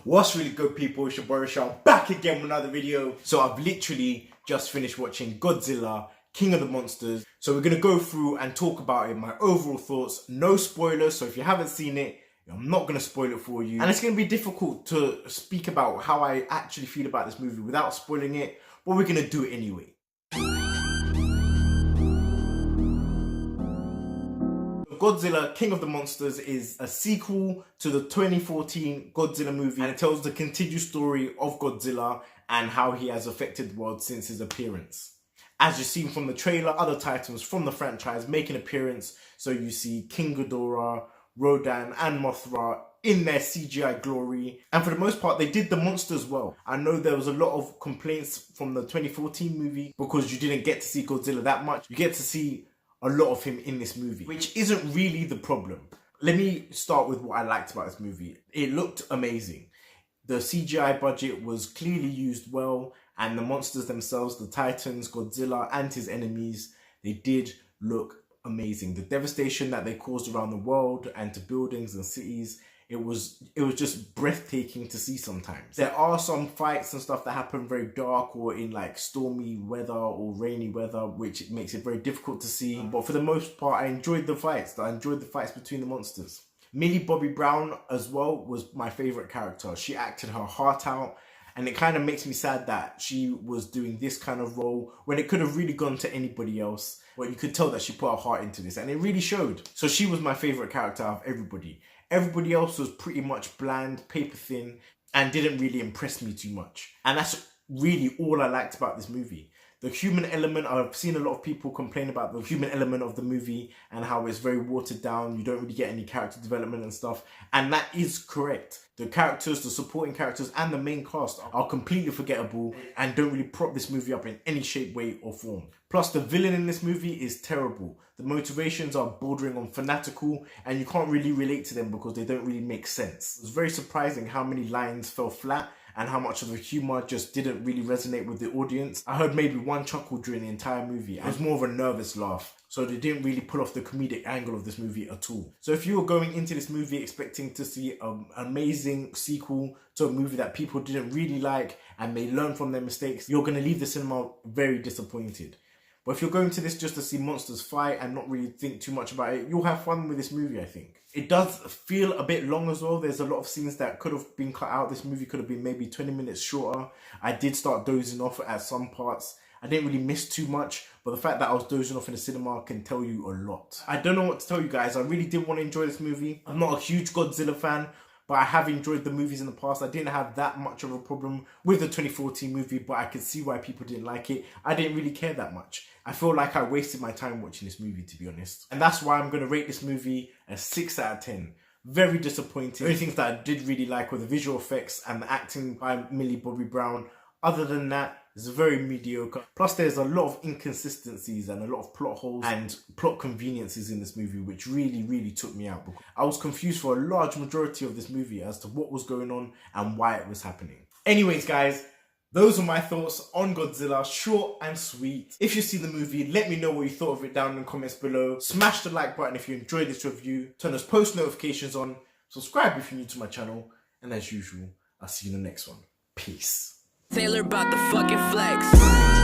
What's really good, people? It's your boy Rashad, back again with another video. So I've literally just finished watching Godzilla, King of the Monsters. So we're going to go through and talk about it, my overall thoughts, no spoilers. So if you haven't seen it, I'm not going to spoil it for you. And it's going to be difficult to speak about how I actually feel about this movie without spoiling it, but we're going to do it anyway. Godzilla, King of the Monsters is a sequel to the 2014 Godzilla movie, and it tells the continued story of Godzilla and how he has affected the world since his appearance. As you've seen from the trailer, other titans from the franchise make an appearance. So you see King Ghidorah, Rodan and Mothra in their CGI glory. And for the most part, they did the monsters well. I know there was a lot of complaints from the 2014 movie because you didn't get to see Godzilla that much. You get to see a lot of him in this movie, which isn't really the problem. Let me start with what I liked about this movie. It looked amazing. The CGI budget was clearly used well, and the monsters themselves, the titans, Godzilla and his enemies, they did look amazing. The devastation that they caused around the world and to buildings and cities, it was just breathtaking to see sometimes. There are some fights and stuff that happen very dark or in like stormy weather or rainy weather, which makes it very difficult to see. But for the most part, I enjoyed the fights. I enjoyed the fights between the monsters. Millie Bobby Brown as well was my favorite character. She acted her heart out, and it kind of makes me sad that she was doing this kind of role when it could have really gone to anybody else. But you could tell that she put her heart into this, and it really showed. So she was my favorite character out of everybody. Everybody else was pretty much bland, paper thin, and didn't really impress me too much. And that's really all I liked about this movie. The human element, I've seen a lot of people complain about the human element of the movie and how it's very watered down. You don't really get any character development and stuff. And that is correct. The characters, the supporting characters and the main cast are completely forgettable and don't really prop this movie up in any shape, way or form. Plus the villain in this movie is terrible. The motivations are bordering on fanatical and you can't really relate to them because they don't really make sense. It was very surprising how many lines fell flat and how much of the humour just didn't really resonate with the audience. I heard maybe one chuckle during the entire movie. It was more of a nervous laugh. So they didn't really pull off the comedic angle of this movie at all. So if you were going into this movie expecting to see an amazing sequel to a movie that people didn't really like and they learn from their mistakes, you're going to leave the cinema very disappointed. But if you're going to this just to see monsters fight and not really think too much about it, you'll have fun with this movie, I think. It does feel a bit long as well. There's a lot of scenes that could have been cut out. This movie could have been maybe 20 minutes shorter. I did start dozing off at some parts. I didn't really miss too much, but the fact that I was dozing off in the cinema can tell you a lot. I don't know what to tell you guys. I really did want to enjoy this movie. I'm not a huge Godzilla fan, but I have enjoyed the movies in the past. I didn't have that much of a problem with the 2014 movie, but I could see why people didn't like it. I didn't really care that much. I feel like I wasted my time watching this movie, to be honest. And that's why I'm going to rate this movie a 6 out of 10. Very disappointing. The only things that I did really like were the visual effects and the acting by Millie Bobby Brown. Other than that, it's very mediocre. Plus, there's a lot of inconsistencies and a lot of plot holes and plot conveniences in this movie, which really took me out. I was confused for a large majority of this movie as to what was going on and why it was happening. Anyways, guys, those are my thoughts on Godzilla, short and sweet. If you see the movie, let me know what you thought of it down in the comments below. Smash the like button if you enjoyed this review. Turn those post notifications on. Subscribe if you're new to my channel. And as usual, I'll see you in the next one. Peace. Taylor about the fucking flex.